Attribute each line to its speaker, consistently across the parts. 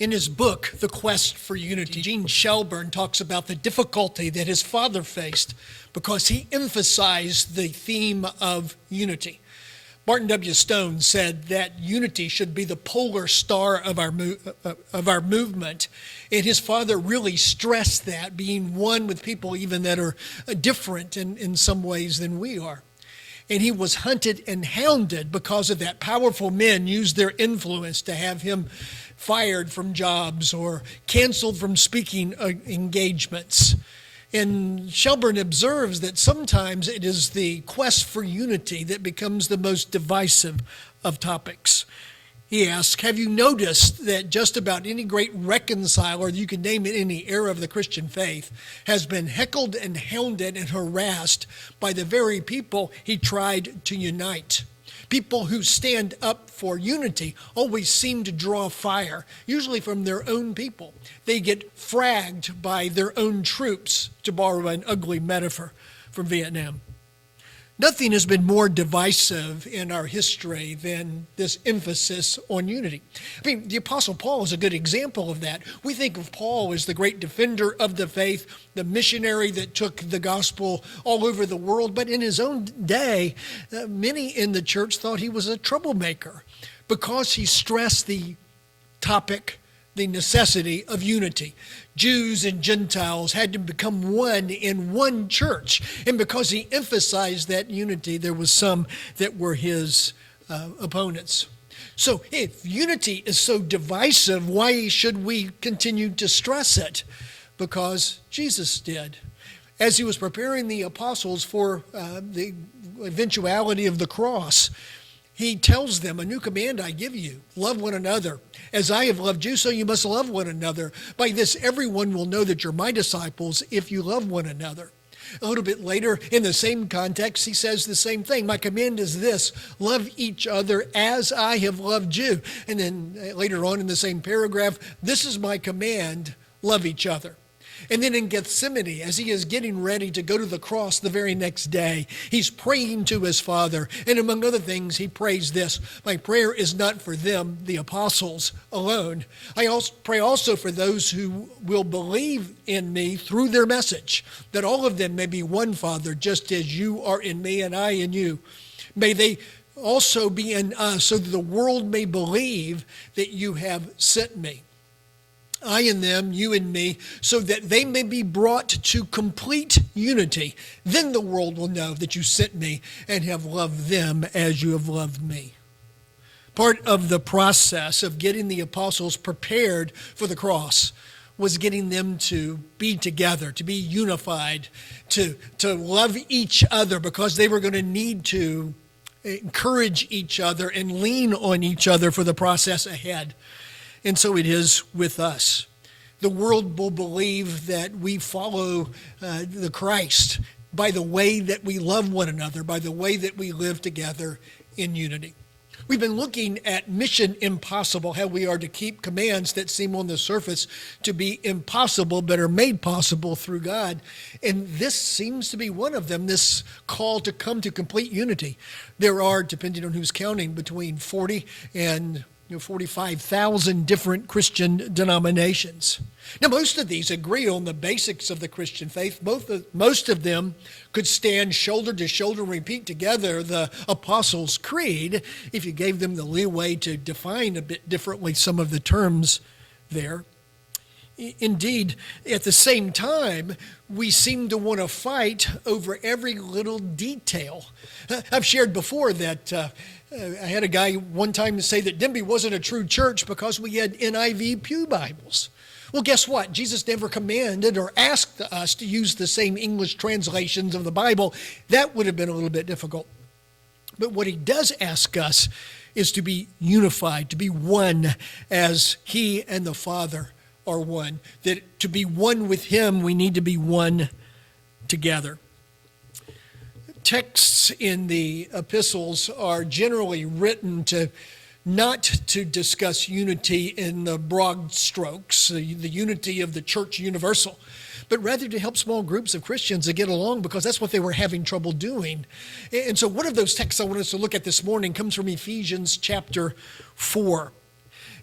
Speaker 1: In his book, The Quest for Unity, Gene Shelburne talks about the difficulty that his father faced because he emphasized the theme of unity. Martin W. Stone said that unity should be the polar star of our movement. And his father really stressed that, being one with people even that are different in some ways than we are. And he was hunted and hounded because of that. Powerful men used their influence to have him fired from jobs or canceled from speaking engagements. And Shelburne observes that sometimes it is the quest for unity that becomes the most divisive of topics. He asks, have you noticed that just about any great reconciler you can name in any era of the Christian faith has been heckled and hounded and harassed by the very people he tried to unite? People who stand up for unity always seem to draw fire, usually from their own people. They get fragged by their own troops, to borrow an ugly metaphor from Vietnam. Nothing has been more divisive in our history than this emphasis on unity. I mean, the Apostle Paul is a good example of that. We think of Paul as the great defender of the faith, the missionary that took the gospel all over the world. But in his own day, many in the church thought he was a troublemaker because he stressed the topic, the necessity of unity. Jews and Gentiles had to become one in one church. And because he emphasized that unity, there was some that were his opponents. So if unity is so divisive, why should we continue to stress it? Because Jesus did. As he was preparing the apostles for the eventuality of the cross, he tells them, a new command I give you, love one another. As I have loved you, so you must love one another. By this, everyone will know that you're my disciples if you love one another. A little bit later, in the same context, he says the same thing. My command is this, love each other as I have loved you. And then later on in the same paragraph, this is my command, love each other. And then in Gethsemane, as he is getting ready to go to the cross the very next day, he's praying to his Father. And among other things, he prays this, my prayer is not for them, the apostles, alone. I also pray also for those who will believe in me through their message, that all of them may be one, Father, just as you are in me and I in you. May they also be in us, so that the world may believe that you have sent me. I and them, you and me, so that they may be brought to complete unity. Then the world will know that you sent me and have loved them as you have loved me. Part of the process of getting the apostles prepared for the cross was getting them to be together, to be unified, to love each other, because they were going to need to encourage each other and lean on each other for the process ahead. And so it is with us. The world will believe that we follow the Christ by the way that we love one another, by the way that we live together in unity. We've been looking at Mission Impossible, how we are to keep commands that seem on the surface to be impossible but are made possible through God. And this seems to be one of them, this call to come to complete unity. There are, depending on who's counting, between 40 and 45,000 different Christian denominations. Now, most of these agree on the basics of the Christian faith. Most of them could stand shoulder to shoulder and repeat together the Apostles' Creed if you gave them the leeway to define a bit differently some of the terms there. Indeed, at the same time, we seem to want to fight over every little detail. I've shared before that I had a guy one time say that Denby wasn't a true church because we had NIV Pew Bibles. Well, guess what? Jesus never commanded or asked us to use the same English translations of the Bible. That would have been a little bit difficult. But what he does ask us is to be unified, to be one as he and the Father are one. That to be one with him, we need to be one together. Texts in the epistles are generally written not to discuss unity in the broad strokes, the unity of the church universal, but rather to help small groups of Christians to get along, because that's what they were having trouble doing. And so one of those texts I want us to look at this morning comes from Ephesians chapter 4.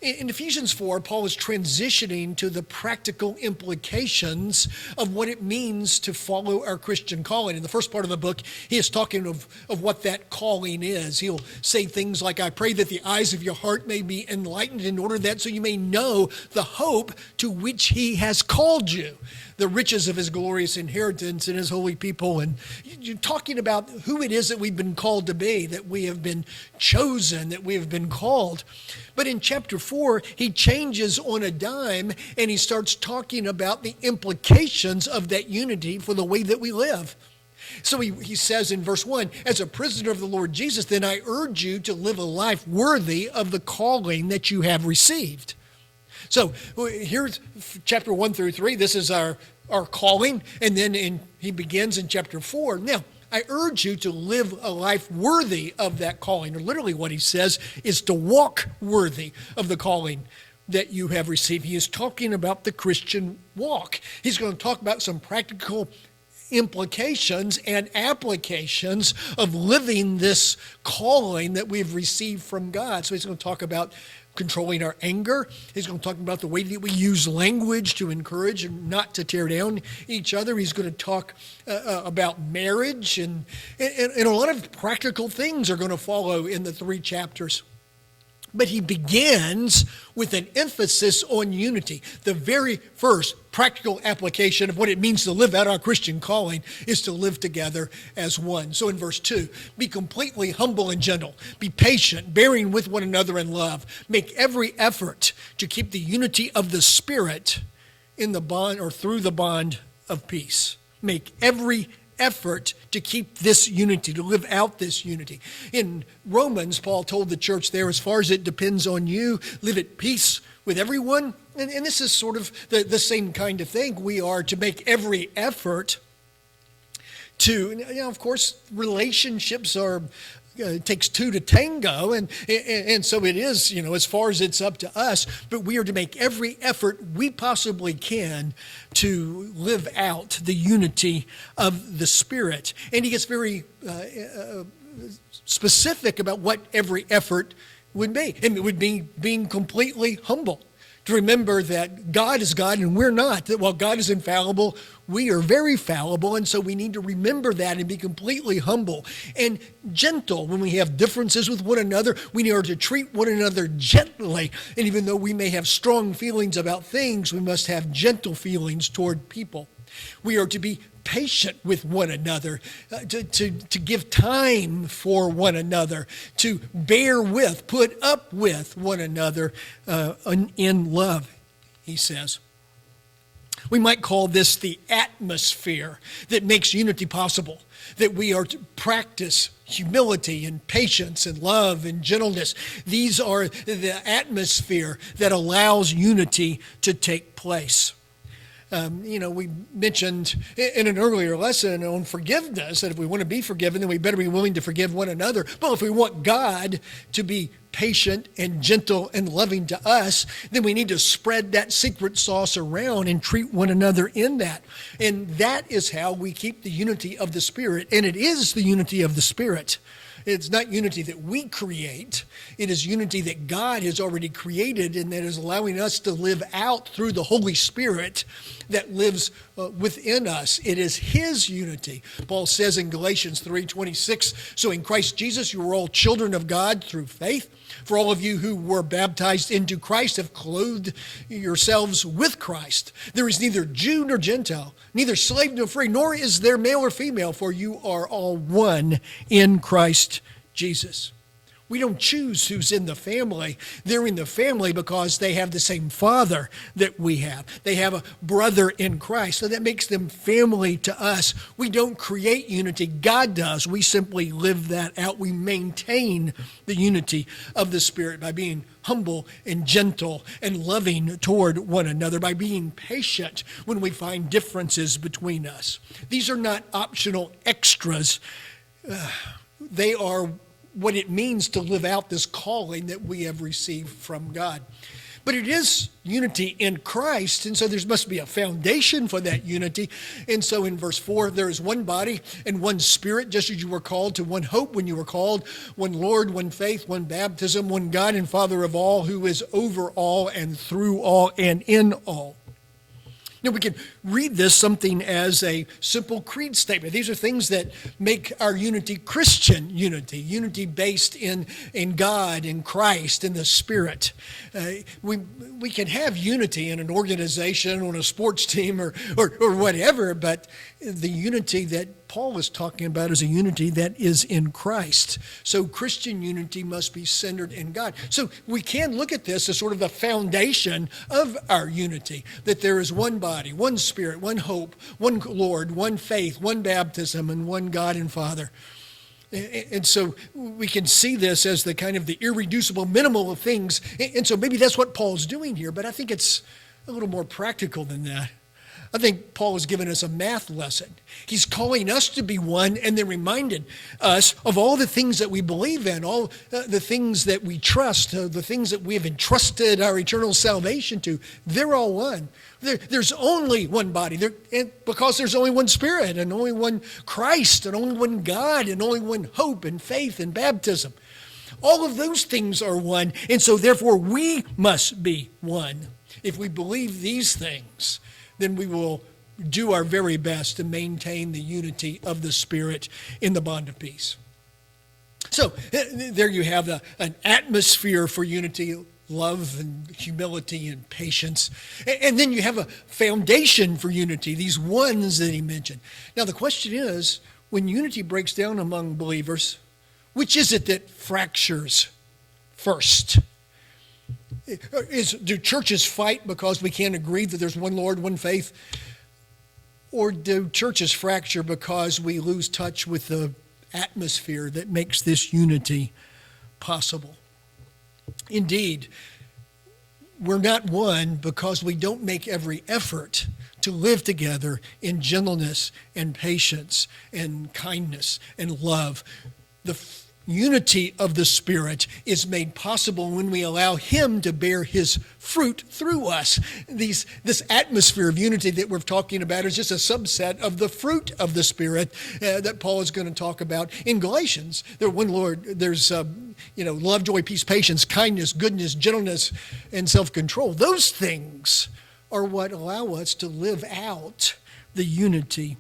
Speaker 1: In Ephesians 4, Paul is transitioning to the practical implications of what it means to follow our Christian calling. In the first part of the book, he is talking of what that calling is. He'll say things like, I pray that the eyes of your heart may be enlightened in order that so you may know the hope to which he has called you, the riches of his glorious inheritance in his holy people. And you're talking about who it is that we've been called to be, that we have been chosen, that we have been called. But in chapter 4, he changes on a dime and he starts talking about the implications of that unity for the way that we live. So he says in verse 1, as a prisoner of the Lord Jesus, then I urge you to live a life worthy of the calling that you have received. So here's chapter 1 through 3. This is our calling. And then he begins in chapter 4. Now, I urge you to live a life worthy of that calling. Or literally what he says is to walk worthy of the calling that you have received. He is talking about the Christian walk. He's going to talk about some practical implications and applications of living this calling that we've received from God. So he's going to talk about controlling our anger. He's going to talk about the way that we use language to encourage and not to tear down each other. He's going to talk about marriage and a lot of practical things are going to follow in the 3 chapters. But he begins with an emphasis on unity. The very first practical application of what it means to live out our Christian calling is to live together as one. So in verse 2, be completely humble and gentle. Be patient, bearing with one another in love. Make every effort to keep the unity of the Spirit in the bond or through the bond of peace. Make every effort to keep this unity, to live out this unity. In Romans, Paul told the church there, as far as it depends on you, live at peace with everyone. And this is sort of the same kind of thing. We are to make every effort to, of course, relationships are, it takes 2 to tango, and so it is, as far as it's up to us, but we are to make every effort we possibly can to live out the unity of the Spirit. And he gets very specific about what every effort would be. And it would be being completely humble. To remember that God is God and we're not. That while God is infallible, we are very fallible. And so we need to remember that and be completely humble and gentle. When we have differences with one another, we need to treat one another gently. And even though we may have strong feelings about things, we must have gentle feelings toward people. We are to be patient with one another, to give time for one another, to bear with, put up with one another in love, he says. We might call this the atmosphere that makes unity possible, that we are to practice humility and patience and love and gentleness. These are the atmosphere that allows unity to take place. We mentioned in an earlier lesson on forgiveness that if we want to be forgiven, then we better be willing to forgive one another. But if we want God to be patient and gentle and loving to us, then we need to spread that secret sauce around and treat one another in that. And that is how we keep the unity of the Spirit. And it is the unity of the Spirit. It's not unity that we create. It is unity that God has already created and that is allowing us to live out through the Holy Spirit that lives within us. It is his unity. Paul says in Galatians 3:26, so in Christ Jesus you are all children of God through faith. For all of you who were baptized into Christ have clothed yourselves with Christ. There is neither Jew nor Gentile, neither slave nor free, nor is there male or female, for you are all one in Christ Jesus. We don't choose who's in the family. They're in the family because they have the same father that we have. They have a brother in Christ, so that makes them family to us. We don't create unity. God does. We simply live that out. We maintain the unity of the Spirit by being humble and gentle and loving toward one another, by being patient when we find differences between us. These are not optional extras. They are what it means to live out this calling that we have received from God. But it is unity in Christ, and so there must be a foundation for that unity. And so in verse 4, there is one body and one Spirit, just as you were called to one hope when you were called, one Lord, one faith, one baptism, one God and Father of all, who is over all and through all and in all. Now, we can read this something as a simple creed statement. These are things that make our unity Christian unity based in God, in Christ, in the Spirit. We can have unity in an organization, on a sports team, or whatever, but the unity that Paul is talking about is a unity that is in Christ. So Christian unity must be centered in God. So we can look at this as sort of the foundation of our unity, that there is one body, one Spirit, one hope, one Lord, one faith, one baptism, and one God and Father. And so we can see this as the kind of the irreducible minimal of things. And so maybe that's what Paul's doing here, but I think it's a little more practical than that. I think Paul has given us a math lesson. He's calling us to be one and then reminded us of all the things that we believe in, all the things that we trust, the things that we have entrusted our eternal salvation to. They're all one. There's only one body because there's only one Spirit and only one Christ and only one God and only one hope and faith and baptism. All of those things are one, and so therefore we must be one. If we believe these things, then we will do our very best to maintain the unity of the Spirit in the bond of peace. So there you have an atmosphere for unity, love and humility and patience. And then you have a foundation for unity, these ones that he mentioned. Now the question is, when unity breaks down among believers, which is it that fractures first? Do churches fight because we can't agree that there's one Lord, one faith? Or do churches fracture because we lose touch with the atmosphere that makes this unity possible? Indeed, we're not one because we don't make every effort to live together in gentleness and patience and kindness and love. The unity of the Spirit is made possible when we allow Him to bear His fruit through us. This atmosphere of unity that we're talking about is just a subset of the fruit of the Spirit that Paul is going to talk about in Galatians. There's one Lord, there's love, joy, peace, patience, kindness, goodness, gentleness, and self-control. Those things are what allow us to live out the unity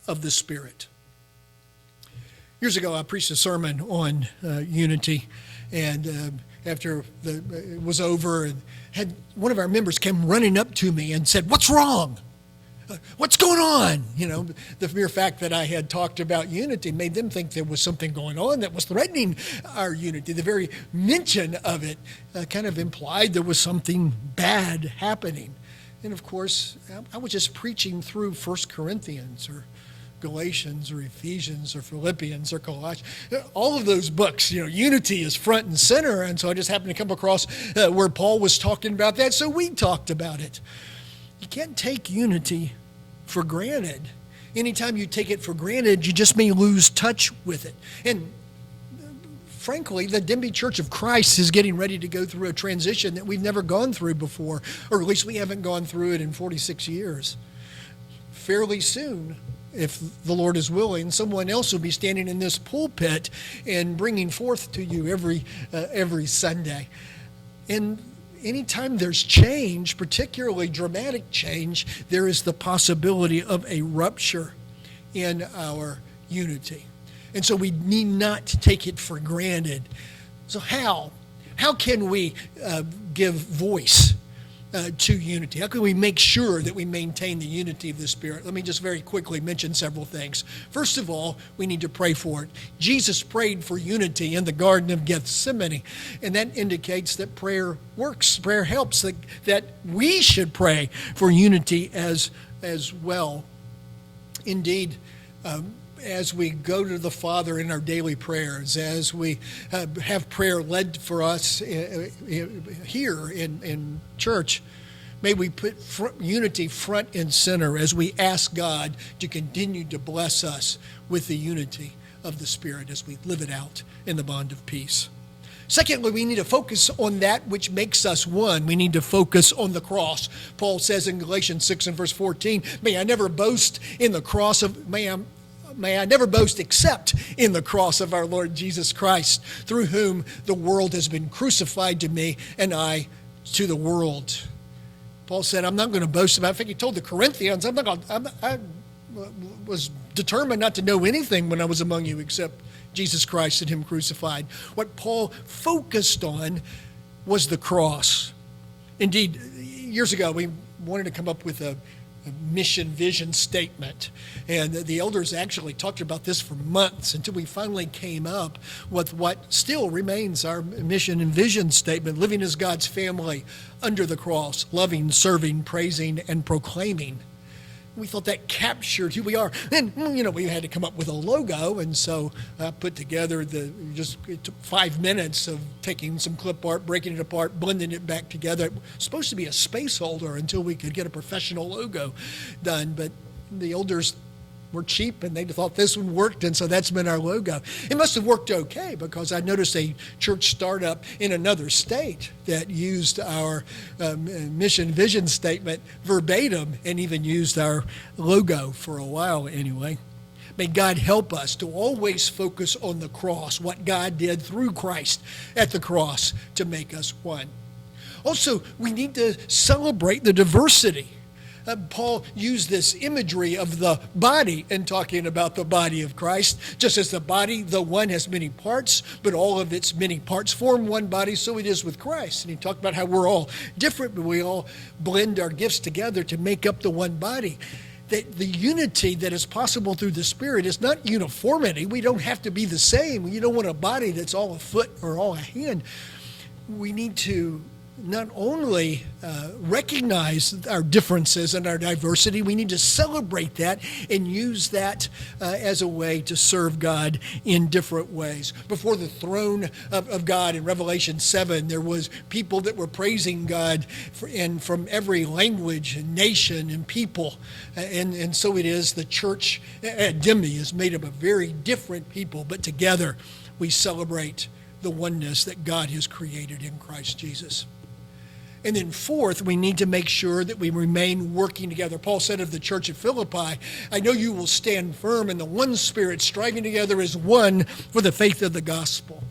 Speaker 1: of the Spirit. Years ago, I preached a sermon on unity, and after it was over, and had one of our members came running up to me and said, "What's wrong? What's going on?" The mere fact that I had talked about unity made them think there was something going on that was threatening our unity. The very mention of it kind of implied there was something bad happening. And of course, I was just preaching through 1 Corinthians or Galatians or Ephesians or Philippians or Colossians, all of those books, unity is front and center. And so I just happened to come across where Paul was talking about that. So we talked about it. You can't take unity for granted. Anytime you take it for granted, you just may lose touch with it. And frankly, the Denby Church of Christ is getting ready to go through a transition that we've never gone through before, or at least we haven't gone through it in 46 years. Fairly soon, if the Lord is willing, someone else will be standing in this pulpit and bringing forth to you every Sunday. And anytime there's change, particularly dramatic change, there is the possibility of a rupture in our unity. And so we need not take it for granted. So how can we give voice to unity? How can we make sure that we maintain the unity of the Spirit? Let me just very quickly mention several things. First of all, we need to pray for it. Jesus prayed for unity in the Garden of Gethsemane, and that indicates that prayer works. Prayer helps, that we should pray for unity as well. Indeed, as we go to the Father in our daily prayers, as we have prayer led for us here in church, may we put unity front and center as we ask God to continue to bless us with the unity of the Spirit as we live it out in the bond of peace. Secondly, we need to focus on that which makes us one. We need to focus on the cross. Paul says in Galatians 6 and verse 14, may I never boast except in the cross of our Lord Jesus Christ, through whom the world has been crucified to me and I to the world. Paul said, I'm not going to boast about it. In fact, he told the Corinthians, I was determined not to know anything when I was among you except Jesus Christ and him crucified. What Paul focused on was the cross. Indeed, years ago, we wanted to come up with a mission vision statement. And the elders actually talked about this for months until we finally came up with what still remains our mission and vision statement: living as God's family under the cross, loving, serving, praising, and proclaiming. We thought that captured who we are. And, we had to come up with a logo, and so I put together it took 5 minutes of taking some clip art, breaking it apart, blending it back together. It was supposed to be a space holder until we could get a professional logo done, but the elders were cheap and they thought this one worked, and so that's been our logo. It must have worked okay, because I noticed a church startup in another state that used our mission vision statement verbatim and even used our logo for a while anyway. May God help us to always focus on the cross, what God did through Christ at the cross to make us one. Also, we need to celebrate the diversity. Paul used this imagery of the body in talking about the body of Christ. Just as the body, though one, has many parts, but all of its many parts form one body, so it is with Christ. And he talked about how we're all different, but we all blend our gifts together to make up the one body. That the unity that is possible through the Spirit is not uniformity. We don't have to be the same. You don't want a body that's all a foot or all a hand. We need to not only recognize our differences and our diversity, we need to celebrate that and use that as a way to serve God in different ways. Before the throne of God in Revelation 7, there was people that were praising God from every language and nation and people. And so it is, the church at Demi is made up of very different people, but together we celebrate the oneness that God has created in Christ Jesus. And then fourth, we need to make sure that we remain working together. Paul said of the church at Philippi, I know you will stand firm in the one Spirit, striving together as one for the faith of the gospel.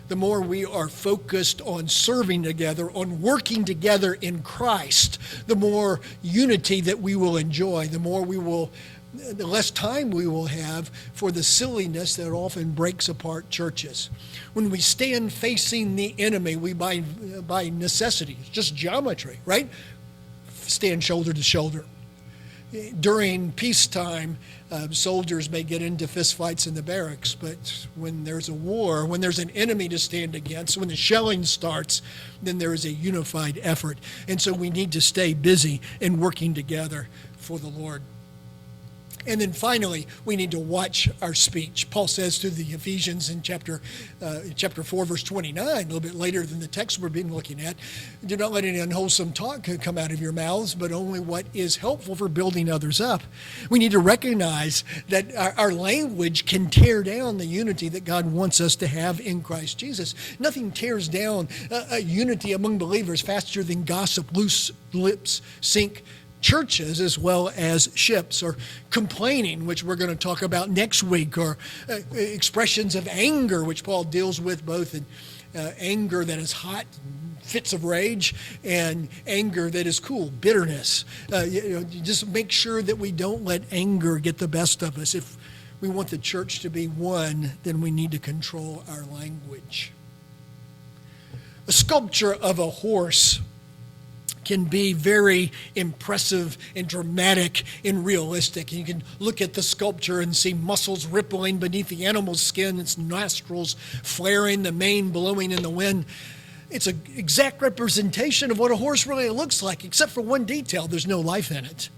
Speaker 1: The more we are focused on serving together, on working together in Christ, the more unity that we will enjoy, the less time we will have for the silliness that often breaks apart churches. When we stand facing the enemy, we by necessity, it's just geometry, right? Stand shoulder to shoulder. During peacetime, soldiers may get into fistfights in the barracks, but when there's a war, when there's an enemy to stand against, when the shelling starts, then there is a unified effort. And so we need to stay busy and working together for the Lord. And then finally, we need to watch our speech. Paul says to the Ephesians in chapter 4, verse 29, a little bit later than the text we've been looking at, do not let any unwholesome talk come out of your mouths, but only what is helpful for building others up. We need to recognize that our language can tear down the unity that God wants us to have in Christ Jesus. Nothing tears down a unity among believers faster than gossip, loose lips sink churches as well as ships, or complaining, which we're going to talk about next week, or expressions of anger, which Paul deals with both in anger that is hot, fits of rage, and anger that is cool, bitterness. Just make sure that we don't let anger get the best of us. If we want the church to be one, then we need to control our language. A sculpture of a horse can be very impressive and dramatic and realistic. You can look at the sculpture and see muscles rippling beneath the animal's skin, its nostrils flaring, the mane blowing in the wind. It's an exact representation of what a horse really looks like, except for one detail: there's no life in it.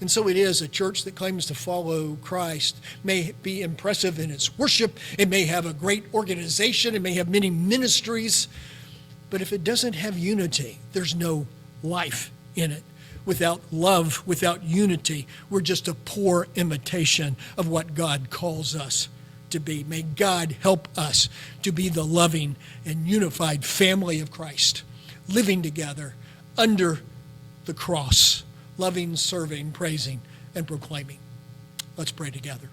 Speaker 1: And so it is, a church that claims to follow Christ may be impressive in its worship, it may have a great organization, it may have many ministries, but if it doesn't have unity, there's no life in it. Without love, without unity, we're just a poor imitation of what God calls us to be. May God help us to be the loving and unified family of Christ, living together under the cross, loving, serving, praising, and proclaiming. Let's pray together.